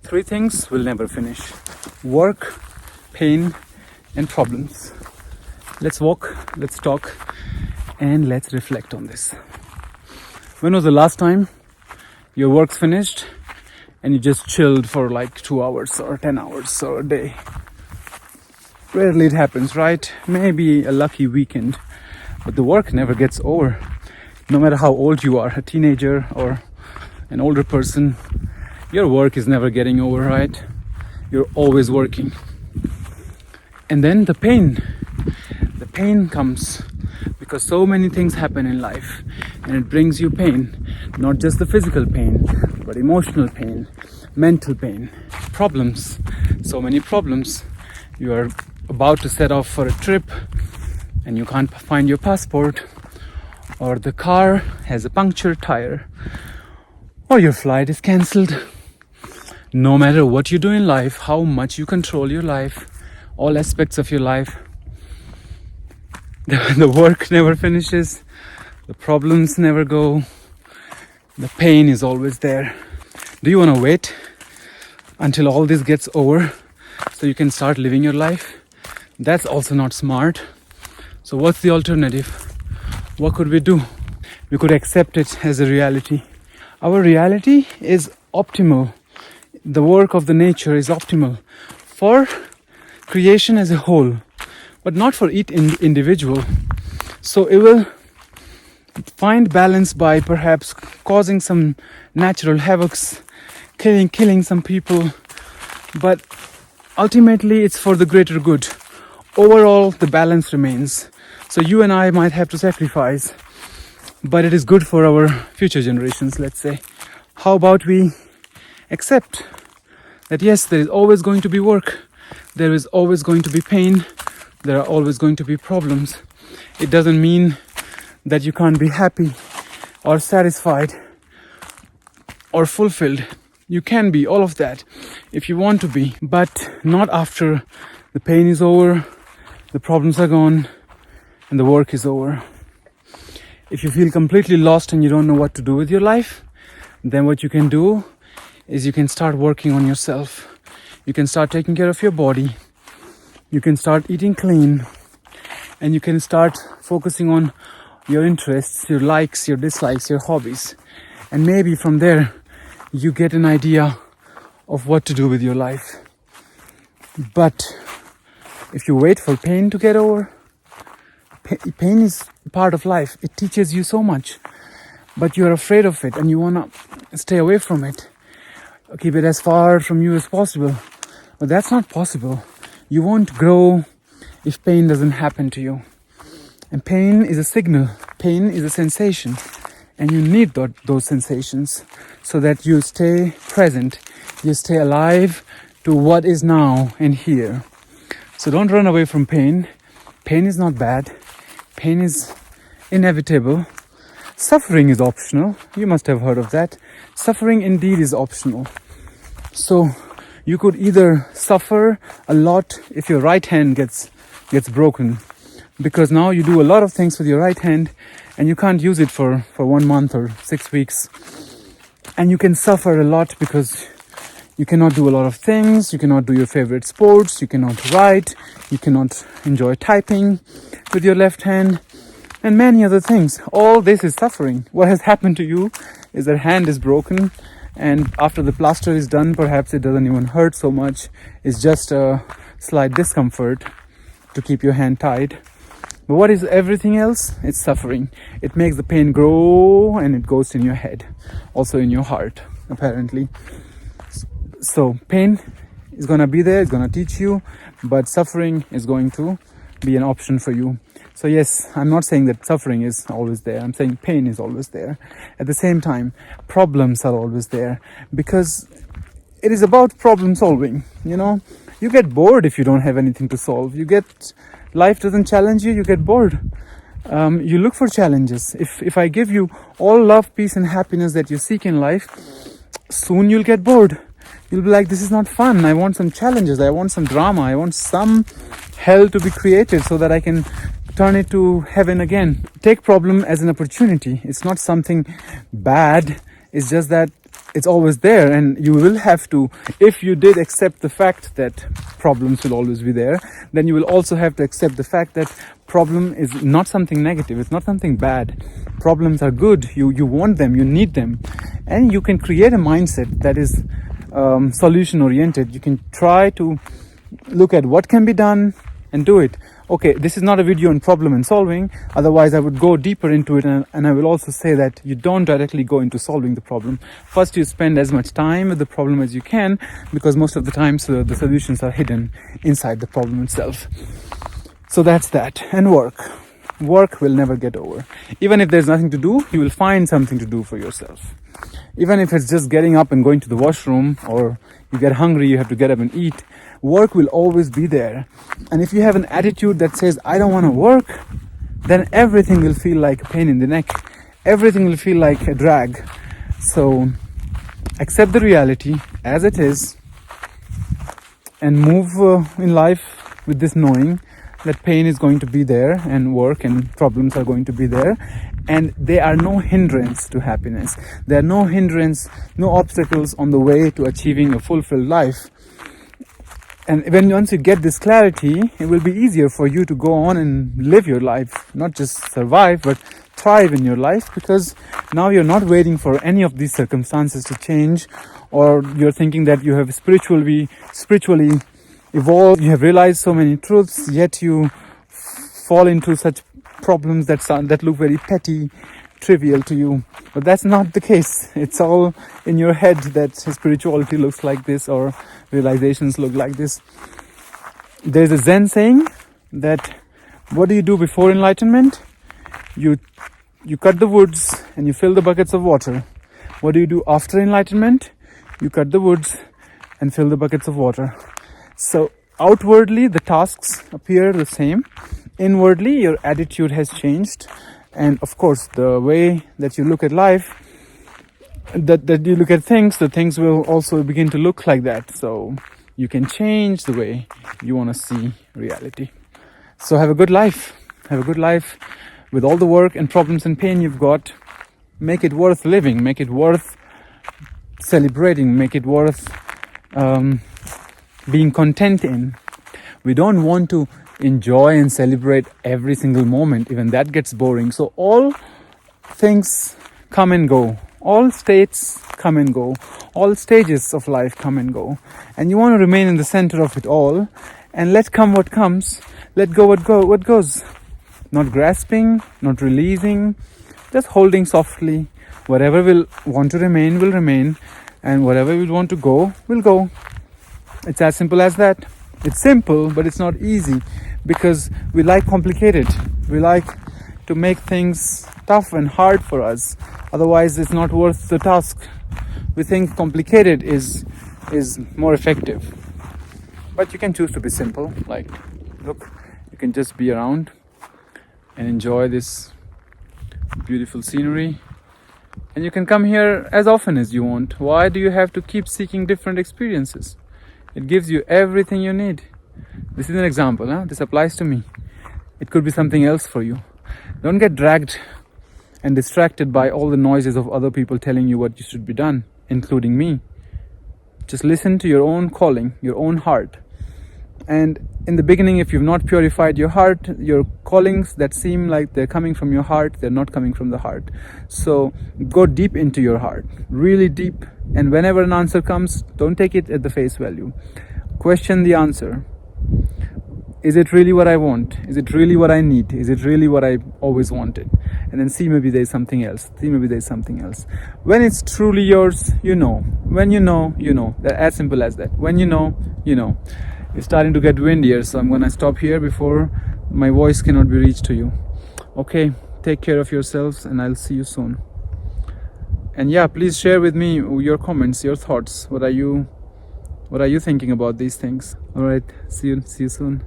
Three things will never finish: work, pain, and problems. Let's walk, let's talk, and let's reflect on this. When was the last time your work's finished and you just chilled for like 2 hours or 10 hours or a day? Rarely it happens, right? Maybe a lucky weekend, but the work never gets over. No matter how old you are, a teenager or an older person, your work is never getting over, right? You're always working. And then the pain comes because so many things happen in life and it brings you pain. Not just the physical pain, but emotional pain, mental pain, problems, so many problems. You are about to set off for a trip and you can't find your passport, or the car has a punctured tire, or your flight is cancelled. No matter what you do in life, how much you control your life, all aspects of your life, the work never finishes, the problems never go, the pain is always there. Do you want to wait until all this gets over so you can start living your life? That's also not smart. So what's the alternative? What could we do? We could accept it as a reality. Our reality is optimal. The work of the nature is optimal for creation as a whole, but not for each individual. So it will find balance by perhaps causing some natural havocs, killing some people, but ultimately it's for the greater good. Overall, the balance remains. So you and I might have to sacrifice, but it is good for our future generations, let's say. How about we accept that yes, there is always going to be work, there is always going to be pain, there are always going to be problems. It doesn't mean that you can't be happy or satisfied or fulfilled. You can be all of that if you want to be, but not after the pain is over, the problems are gone, and the work is over. If you feel completely lost and you don't know what to do with your life, then what you can do is you can start working on yourself. You can start taking care of your body. You can start eating clean. And you can start focusing on your interests, your likes, your dislikes, your hobbies. And maybe from there, you get an idea of what to do with your life. But if you wait for pain to get over, pain is part of life. It teaches you so much. But you're afraid of it and you want to stay away from it. Keep it as far from you as possible. But that's not possible. You won't grow if pain doesn't happen to you. And pain is a signal. Pain is a sensation. And you need those sensations so that you stay present. You stay alive to what is now and here. So don't run away from pain. Pain is not bad. Pain is inevitable. Suffering is optional. You must have heard of that. Suffering indeed is optional. So you could either suffer a lot if your right hand gets broken, because now you do a lot of things with your right hand and you can't use it for 1 month or 6 weeks. And you can suffer a lot because you cannot do a lot of things. You cannot do your favorite sports. You cannot write. You cannot enjoy typing with your left hand. And many other things. All this is suffering. What has happened to you is that hand is broken, and after the plaster is done, perhaps it doesn't even hurt so much. It's just a slight discomfort to keep your hand tied. But what is everything else? It's suffering. It makes the pain grow and it goes in your head, also in your heart, apparently. So pain is gonna be there, it's gonna teach you, but suffering is going to be an option for you. So yes, I'm not saying that suffering is always there. I'm saying pain is always there. At the same time, problems are always there because it is about problem solving. You know, you get bored if you don't have anything to solve. Life doesn't challenge you, you get bored. You look for challenges. If I give you all love, peace and happiness that you seek in life, soon you'll get bored. You'll be like, this is not fun. I want some challenges. I want some drama. I want some hell to be created so that I can turn it to heaven again. Take problem as an opportunity. It's not something bad. It's just that it's always there, and you will have to, if you did accept the fact that problems will always be there, then you will also have to accept the fact that problem is not something negative, it's not something bad. Problems are good, you want them, you need them, and you can create a mindset that is solution oriented. You can try to look at what can be done and do it. Okay, this is not a video on problem and solving, otherwise I would go deeper into it, and I will also say that you don't directly go into solving the problem. First, you spend as much time with the problem as you can, because most of the times the solutions are hidden inside the problem itself. So that's that. And work will never get over. Even if there's nothing to do, you will find something to do for yourself. Even if it's just getting up and going to the washroom, or you get hungry, you have to get up and eat, work will always be there. And if you have an attitude that says, I don't want to work, then everything will feel like a pain in the neck. Everything will feel like a drag. So accept the reality as it is, and move in life with this knowing that pain is going to be there, and work and problems are going to be there, and they are no hindrance to happiness. There are no hindrance, no obstacles on the way to achieving a fulfilled life. And once you get this clarity, it will be easier for you to go on and live your life, not just survive, but thrive in your life, because now you're not waiting for any of these circumstances to change, or you're thinking that you have spiritually evolved, you have realized so many truths, yet you fall into such problems that look very petty, trivial to you. But that's not the case. It's all in your head that spirituality looks like this, or realizations look like this. There's a Zen saying that what do you do before enlightenment? You cut the woods and you fill the buckets of water. What do you do after enlightenment? You cut the woods and fill the buckets of water. So outwardly the tasks appear the same. Inwardly your attitude has changed, and of course the way that you look at life, that you look at things, the things will also begin to look like that. So you can change the way you want to see reality. So have a good life. Have a good life with all the work and problems and pain you've got. Make it worth living, make it worth celebrating, make it worth being content in. We don't want to enjoy and celebrate every single moment. Even that gets boring. So all things come and go. All states come and go. All stages of life come and go. And you want to remain in the center of it all, and let come what comes. Let go what goes. Not grasping, not releasing, just holding softly. Whatever will want to remain will remain, and whatever will want to go will go. It's as simple as that. It's simple, but it's not easy, because we like complicated. We like to make things tough and hard for us. Otherwise, it's not worth the task. We think complicated is more effective. But you can choose to be simple. Like, look, you can just be around and enjoy this beautiful scenery. And you can come here as often as you want. Why do you have to keep seeking different experiences? It gives you everything you need. This is an example, huh? This applies to me. It could be something else for you. Don't get dragged and distracted by all the noises of other people telling you what you should be done, including me. Just listen to your own calling, your own heart. And in the beginning, if you've not purified your heart, your callings that seem like they're coming from your heart, they're not coming from the heart. So go deep into your heart, really deep. And whenever an answer comes, don't take it at the face value. Question the answer. Is it really what I want? Is it really what I need? Is it really what I always wanted? And then see, maybe there's something else. See, maybe there's something else. When it's truly yours, you know. When you know, you know. That's as simple as that. When you know, you know. It's starting to get windier, so I'm gonna stop here before my voice cannot be reached to you. Okay, take care of yourselves, and I'll see you soon. And yeah, please share with me your comments, your thoughts. What are you thinking about these things? All right, see you soon.